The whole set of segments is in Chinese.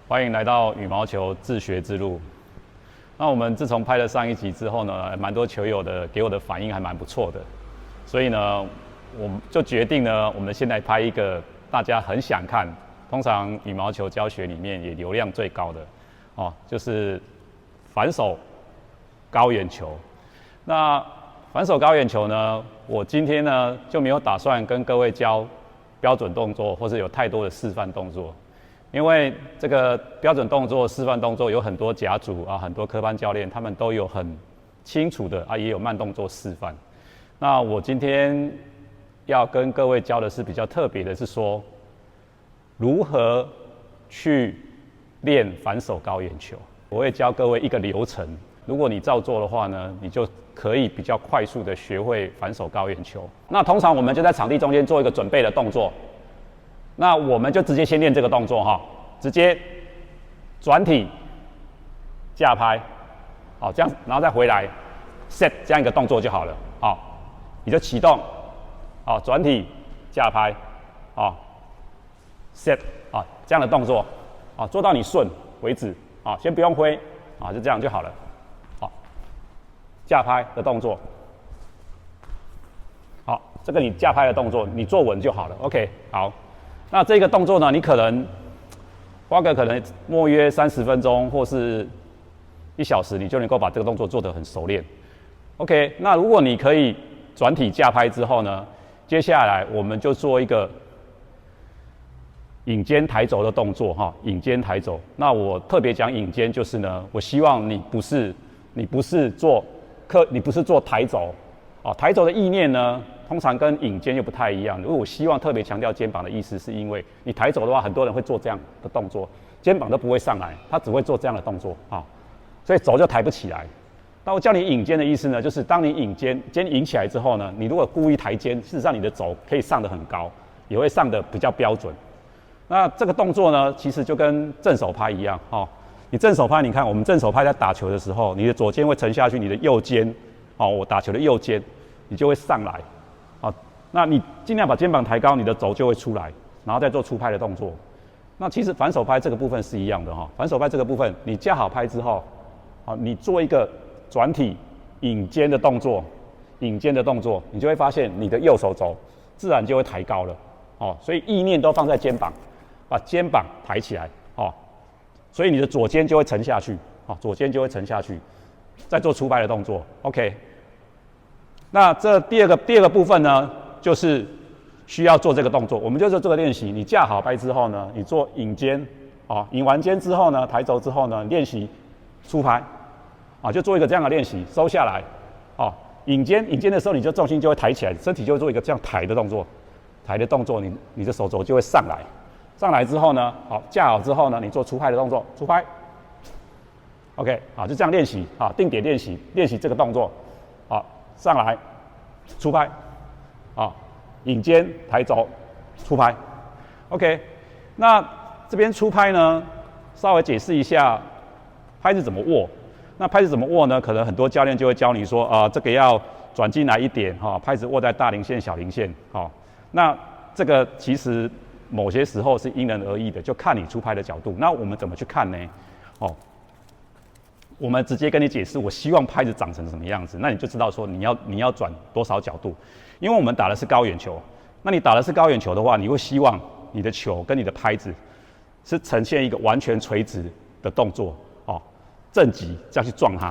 欢迎来到羽毛球自学之路。那我们自从拍了上一集之后呢，蛮多球友给我的反应还蛮不错的，所以呢，我们就决定呢，我们现在拍一个大家很想看，通常羽毛球教学里面也流量最高的哦，就是反手高远球。那反手高远球呢，我今天呢就没有打算跟各位教标准动作，或是有太多的示范动作。因为这个标准动作、示范动作有很多甲组啊，很多科班教练他们都有很清楚的啊，也有慢动作示范。那我今天要跟各位教的是比较特别的，是说如何去练反手高远球。我会教各位一个流程，如果你照做的话呢，你就可以比较快速的学会反手高远球。那通常我们就在场地中间做一个准备的动作。那我们就直接先练这个动作哈，直接转体架拍，好这样，然后再回来 set 这样一个动作就好了，好，你就启动，好转体架拍，好 set 啊这样的动作，啊做到你顺为止，啊先不用挥，啊就这样就好了，好架拍的动作，好这个你架拍的动作你做稳就好了 ，OK 好。那这个动作呢，你可能花个可能莫约30分钟或是1小时，你就能够把这个动作做得很熟练。OK， 那如果你可以转体架拍之后呢，接下来我们就做一个引肩抬肘的动作哈，引肩抬肘。那我特别讲引肩，就是呢，我希望你不是做抬肘，哦，抬肘的意念呢，通常跟引肩又不太一样。如果我希望特别强调肩膀的意思，是因为你抬肘的话，很多人会做这样的动作，肩膀都不会上来，他只会做这样的动作啊，所以肘就抬不起来。那我教你引肩的意思呢，就是当你引肩引起来之后呢，你如果故意抬肩，事实上你的肘可以上得很高，也会上得比较标准。那这个动作呢，其实就跟正手拍一样哦。你正手拍，你看我们正手拍在打球的时候，你的左肩会沉下去，你的右肩，哦，我打球的右肩，你就会上来。好，那你尽量把肩膀抬高，你的肘就会出来，然后再做出拍的动作。那其实反手拍这个部分是一样的哈，反手拍这个部分，你架好拍之后，好，你做一个转体引肩的动作，你就会发现你的右手肘自然就会抬高了，哦，所以意念都放在肩膀，把肩膀抬起来，哦，所以你的左肩就会沉下去，哦，左肩就会沉下去，再做出拍的动作 ，OK。那这第二个部分呢，就是需要做这个动作。我们就做这个练习。你架好拍之后呢，你做引肩，啊，引完肩之后呢，抬肘之后呢，练习出拍，啊，就做一个这样的练习，收下来，啊，引肩的时候，你就重心就会抬起来，身体就会做一个这样抬的动作，你的手肘就会上来，上来之后呢，好，架好之后呢，你做出拍的动作，出拍 ，OK， 好，就这样练习，啊，定点练习这个动作，好。上来，出拍，啊，引肩抬肘，出拍 ，OK。那这边出拍呢，稍微解释一下拍子怎么握。那拍子怎么握呢？可能很多教练就会教你说，这个要转进来一点，哈，拍子握在大零线、小零线，好。那这个其实某些时候是因人而异的，就看你出拍的角度。那我们怎么去看呢？哦。我们直接跟你解释，我希望拍子长成什么样子，那你就知道说你要转多少角度，因为我们打的是高远球，那你打的是高远球的话，你会希望你的球跟你的拍子是呈现一个完全垂直的动作，哦，正极这样去撞它，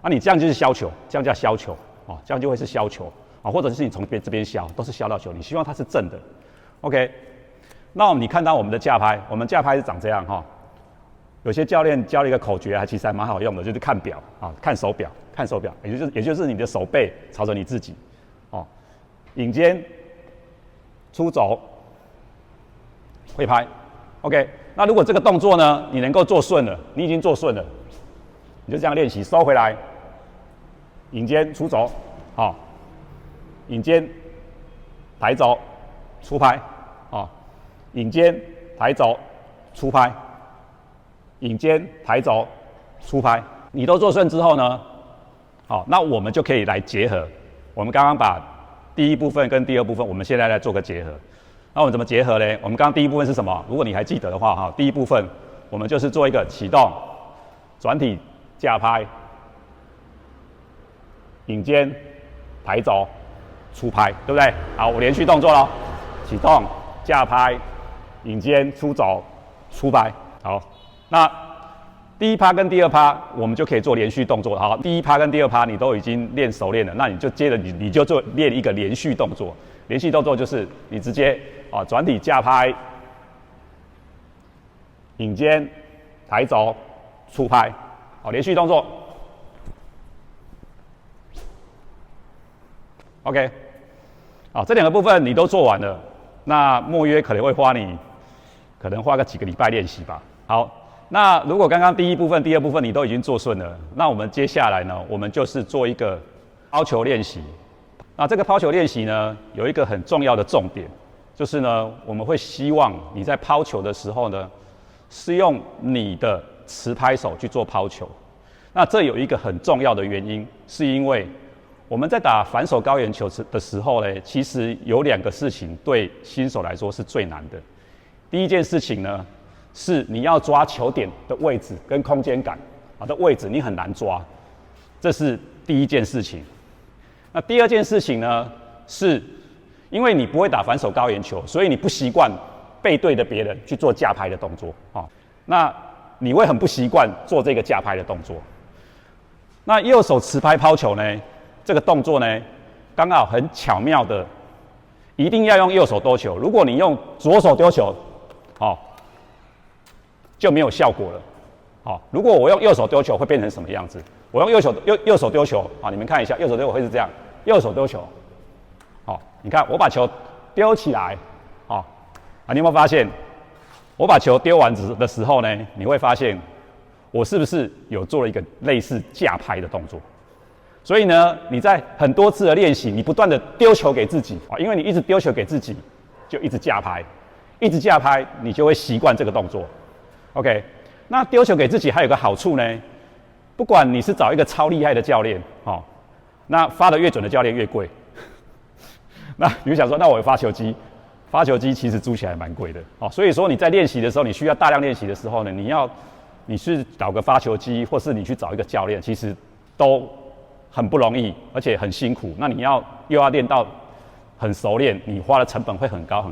啊，你这样就是削球，这样叫削球，哦，这样就会是削球，啊，或者是你从这边削，都是削到球，你希望它是正的 ，OK， 那你看到我们的架拍，我们架拍是长这样哈。有些教练教了一个口诀，其实还蛮好用的，就是看表啊，看手表，也就是你的手背朝着你自己，哦，引肩，出肘，挥拍 ，OK。那如果这个动作呢，你能够做顺了，你已经做顺了，你就这样练习，收回来，引肩出肘，好，引肩抬肘，出拍，好，引肩抬肘，出拍。引肩抬肘出拍，你都做顺之后呢，好，那我们就可以来结合。我们刚刚把第一部分跟第二部分，我们现在来做个结合。那我们怎么结合呢？我们刚刚第一部分是什么？如果你还记得的话，哈，第一部分我们就是做一个启动、转体、架拍、引肩、抬走、出拍，对不对？好，我连续动作咯，启动、架拍、引肩、出走、出拍。好，那第一趴跟第二趴我们就可以做连续动作。好，第一趴跟第二趴你都已经练熟练了，那你就接着你就做练一个连续动作。连续动作就是你直接转体架拍、引肩、抬走、出拍。好，连续动作。OK， 好，这两个部分你都做完了，那莫约可能会花个几个礼拜练习吧。好，那如果刚刚第一部分、第二部分你都已经做顺了，那我们接下来呢，我们就是做一个抛球练习。那这个抛球练习呢，有一个很重要的重点，就是呢，我们会希望你在抛球的时候呢，是用你的持拍手去做抛球。那这有一个很重要的原因，是因为我们在打反手高圆球的时候呢，其实有两个事情对新手来说是最难的。第一件事情呢，是你要抓球点的位置跟空间感的位置，你很难抓，这是第一件事情。那第二件事情呢，是因为你不会打反手高圆球，所以你不习惯背对着别人去做架拍的动作那你会很不习惯做这个架拍的动作。那右手持拍抛球呢，这个动作呢，刚好很巧妙的，一定要用右手丢球。如果你用左手丢球，就没有效果了。如果我用右手丢球，会变成什么样子？我用右手丢球你们看一下，右手丢球会是这样，右手丢球，你看我把球丢起来，你有没有发现，我把球丢完的时候呢，你会发现我是不是有做了一个类似架拍的动作？所以呢，你在很多次的练习，你不断的丢球给自己因为你一直丢球给自己，就一直架拍，一直架拍，你就会习惯这个动作。OK， 那丢球给自己还有个好处呢，不管你是找一个超厉害的教练那发得越准的教练越贵。那你就想说，那我有发球机其实租起来蛮贵的所以说你在练习的时候，你需要大量练习的时候呢，你去找个发球机，或是你去找一个教练，其实都很不容易，而且很辛苦。那你又要练到很熟练，你花的成本会很高。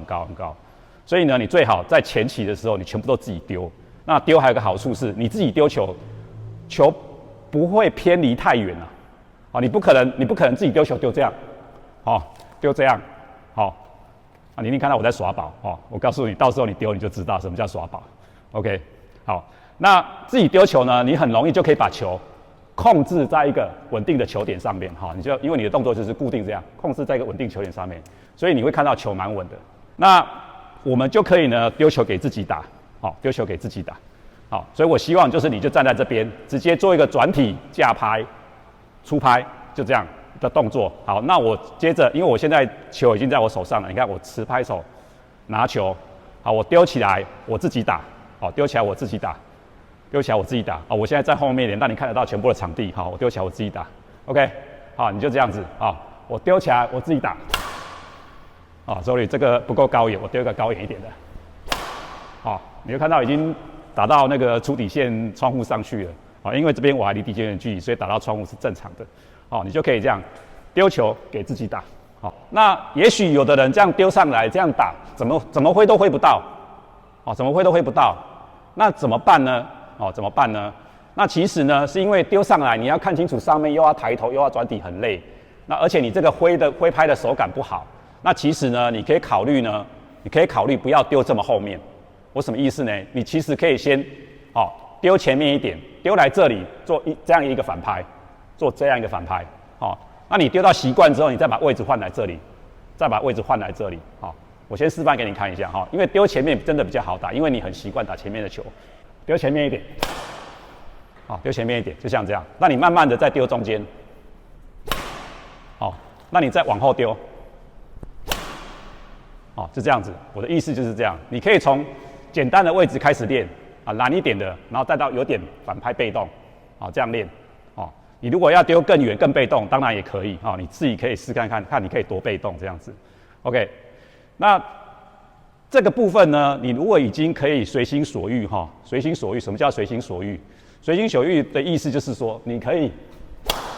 所以呢，你最好在前期的时候，你全部都自己丢。那丢还有个好处是，你自己丢球不会偏离太远你不可能自己丢球丢这样，丢这样，你一定看到我在耍宝我告诉你，到时候你丢你就知道什么叫耍宝。OK， 好，那自己丢球呢，你很容易就可以把球控制在一个稳定的球点上面你就因为你的动作就是固定这样，控制在一个稳定球点上面，所以你会看到球蛮稳的。那我们就可以呢丢球给自己打，丢球给自己打。所以我希望就是你就站在这边，直接做一个转体架拍、出拍，就这样的动作。好，那我接着，因为我现在球已经在我手上了，你看我持拍手拿球，我丢起来我自己打，丢起来我自己打，我现在在后面一点，让你看得到全部的场地。我丢起来我自己打 ，OK， 好，你就这样子我丢起来我自己打。sorry， 这个不够高远，我丢一个高远一点的。你会看到已经打到那个出底线窗户上去了因为这边我还离地线有点距离，所以打到窗户是正常的。你就可以这样丢球给自己打。那也许有的人这样丢上来这样打，怎么挥都挥不到，怎么挥都挥不到。那怎么办呢？那其实呢，是因为丢上来你要看清楚上面，又要抬头又要转体，很累。那而且你这个挥拍的手感不好。那其实呢，你可以考虑不要丢这么后面。我什么意思呢？你其实可以先丢前面一点，丢来这里做这样一个反拍，那你丢到习惯之后，你再把位置换来这里，我先示范给你看一下因为丢前面真的比较好打，因为你很习惯打前面的球，丢前面一点，就像这样。那你慢慢的再丢中间，那你再往后丢。就这样子，我的意思就是这样。你可以从简单的位置开始练难一点的，然后再到有点反拍被动这样练你如果要丢更远更被动，当然也可以你自己可以试看看你可以多被动这样子。OK， 那这个部分呢，你如果已经可以随心所欲哈，随心所欲，什么叫随心所欲？随心所欲的意思就是说，你可以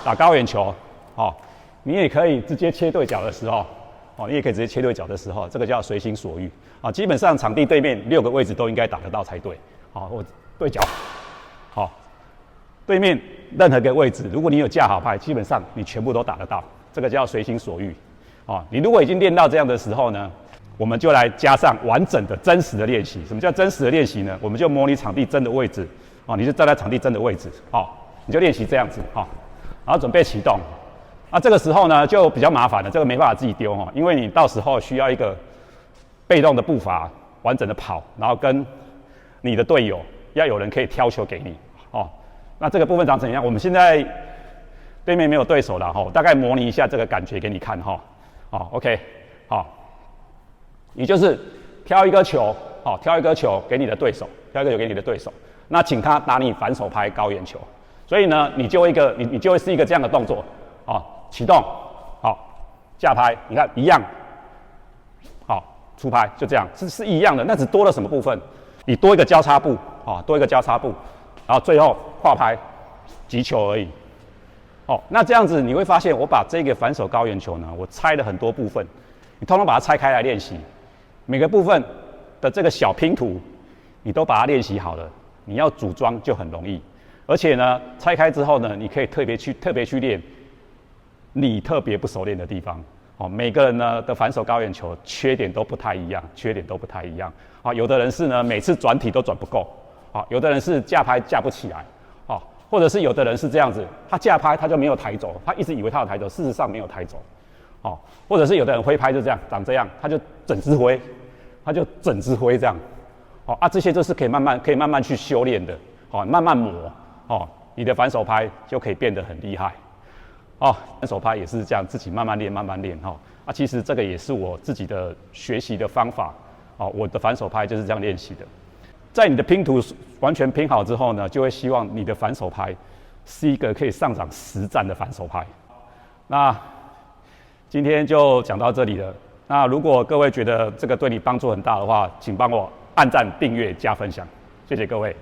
打高远球，哦，你也可以直接切对角的时候，哦，你也可以直接切对角的时候，这个叫随心所欲啊。基本上场地对面6个位置都应该打得到才对，好，我对角，好，对面任何个位置，如果你有架好牌，基本上你全部都打得到，这个叫随心所欲，哦，你如果已经练到这样的时候呢？我们就来加上完整的真实的练习。什么叫真实的练习呢？我们就模拟场地真的位置，哦，你就站在场地真的位置，你就练习这样子，然后准备启动。这个时候呢就比较麻烦了，这个没办法自己丢哈，因为你到时候需要一个被动的步伐，完整的跑，然后跟你的队友要有人可以挑球给你，那这个部分长怎样？我们现在对面没有对手了哈，大概模拟一下这个感觉给你看哈，OK， 好。你就是挑一个球，挑一个球给你的对手，挑一个球给你的对手，那请他打你反手拍高远球。所以呢，你就会是一个这样的动作，启动，架拍，你看一样，出拍就这样，是一样的，那只多了什么部分？你多一个交叉步，多一个交叉步，然后最后跨拍击球而已。那这样子你会发现，我把这个反手高远球呢，我拆了很多部分，你通通把它拆开来练习。每个部分的这个小拼图，你都把它练习好了，你要组装就很容易。而且呢，拆开之后呢，你可以特别去练你特别不熟练的地方。每个人呢的反手高远球缺点都不太一样，有的人是呢每次转体都转不够，有的人是架拍架不起来，或者是有的人是这样子，他架拍他就没有抬走，他一直以为他有抬走，事实上没有抬走。或者是有的人挥拍就这样，长这样，他就整只挥这样，这些都是可以慢慢去修炼的，慢慢磨，你的反手拍就可以变得很厉害，反手拍也是这样，自己慢慢练，其实这个也是我自己的学习的方法，我的反手拍就是这样练习的。在你的拼图完全拼好之后呢，就会希望你的反手拍是一个可以上场实战的反手拍。那今天就讲到这里了。那如果各位觉得这个对你帮助很大的话，请帮我按赞、订阅、加分享，谢谢各位。